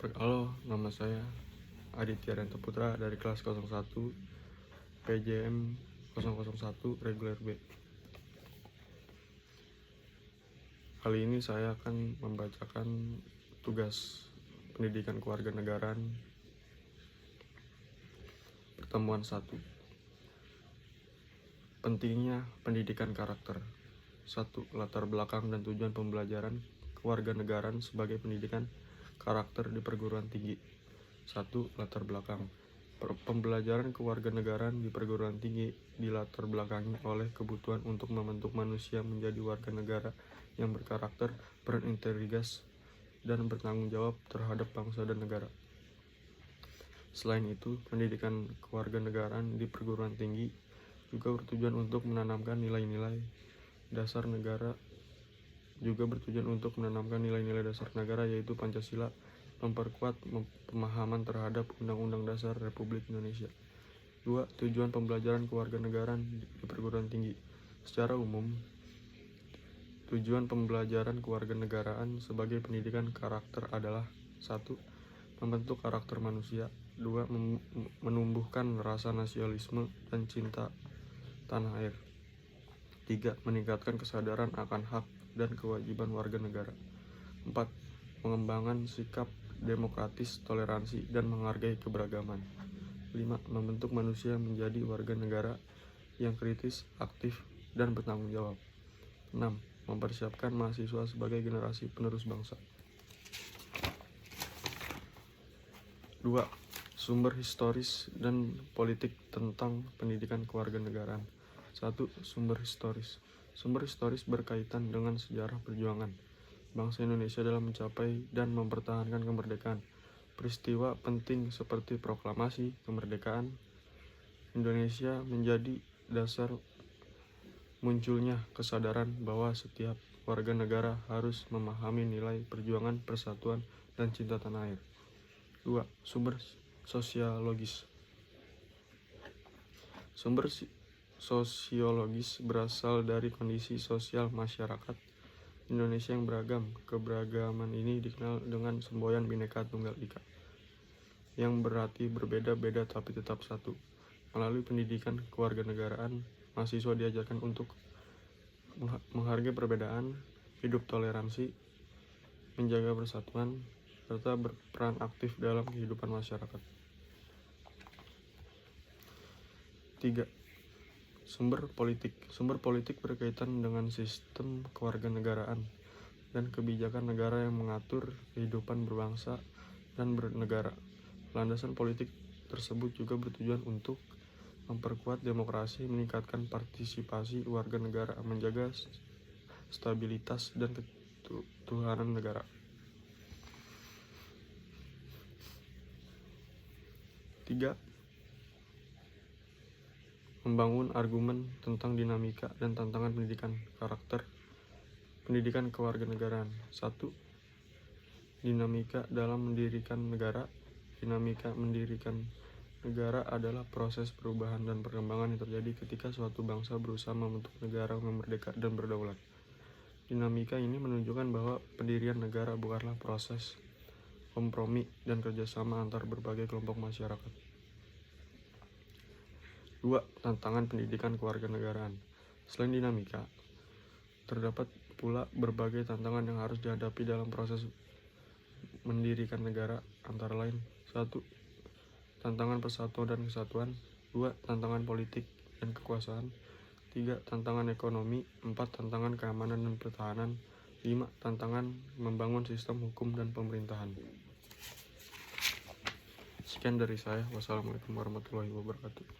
Halo, nama saya Aditya Renta Putra dari kelas 01 PJM 001 reguler B. Kali ini saya akan membacakan tugas pendidikan kewarganegaraan pertemuan 1. Pentingnya pendidikan karakter. 1. Latar belakang dan tujuan pembelajaran kewarganegaraan sebagai pendidikan karakter di perguruan tinggi. 1. Latar belakang. Pembelajaran kewarganegaraan di perguruan tinggi dilatar belakangi oleh kebutuhan untuk membentuk manusia menjadi warga negara yang berkarakter, berintegritas, dan bertanggung jawab terhadap bangsa dan negara. Selain itu, pendidikan kewarganegaraan di perguruan tinggi juga bertujuan untuk menanamkan nilai-nilai dasar negara yaitu Pancasila, memperkuat pemahaman terhadap Undang-Undang Dasar Republik Indonesia. 2. Tujuan pembelajaran kewarganegaraan di perguruan tinggi. Secara umum, tujuan pembelajaran kewarganegaraan sebagai pendidikan karakter adalah 1. Membentuk karakter manusia. 2. Menumbuhkan rasa nasionalisme dan cinta tanah air. 3. Meningkatkan kesadaran akan hak dan kewajiban warga negara. 4. Mengembangkan sikap demokratis, toleransi, dan menghargai keberagaman. 5. Membentuk manusia menjadi warga negara yang kritis, aktif, dan bertanggung jawab. 6. Mempersiapkan mahasiswa sebagai generasi penerus bangsa. 2. Sumber historis dan politik tentang pendidikan kewarganegaraan. 1. Sumber historis. Sumber historis berkaitan dengan sejarah perjuangan bangsa Indonesia dalam mencapai dan mempertahankan kemerdekaan. Peristiwa penting seperti proklamasi kemerdekaan Indonesia menjadi dasar munculnya kesadaran bahwa setiap warga negara harus memahami nilai perjuangan, persatuan, dan cinta tanah air. 2. Sumber sosiologis. Sumber sosiologis berasal dari kondisi sosial masyarakat Indonesia yang beragam. Keberagaman ini dikenal dengan semboyan Bhinneka Tunggal Ika, yang berarti berbeda-beda tapi tetap satu. Melalui pendidikan kewarganegaraan, mahasiswa diajarkan untuk menghargai perbedaan, hidup toleransi, menjaga persatuan, serta berperan aktif dalam kehidupan masyarakat. 3. Sumber politik. Sumber politik berkaitan dengan sistem kewarganegaraan dan kebijakan negara yang mengatur kehidupan berbangsa dan bernegara. Landasan politik tersebut juga bertujuan untuk memperkuat demokrasi, meningkatkan partisipasi warga negara, menjaga stabilitas dan ketuhanan negara. 3. Membangun argumen tentang dinamika dan tantangan pendidikan karakter pendidikan kewarganegaraan. 1. Dinamika dalam mendirikan negara. Dinamika mendirikan negara adalah proses perubahan dan perkembangan yang terjadi ketika suatu bangsa berusaha membentuk negara yang merdeka dan berdaulat. Dinamika ini menunjukkan bahwa pendirian negara bukanlah proses kompromi dan kerjasama antar berbagai kelompok masyarakat. 2. Tantangan pendidikan kewarganegaraan. Selain dinamika, terdapat pula berbagai tantangan yang harus dihadapi dalam proses mendirikan negara, antara lain 1. Tantangan persatuan dan kesatuan. 2. Tantangan politik dan kekuasaan. 3. Tantangan ekonomi. 4. Tantangan keamanan dan pertahanan. 5. Tantangan membangun sistem hukum dan pemerintahan. Sekian dari saya. Wassalamualaikum warahmatullahi wabarakatuh.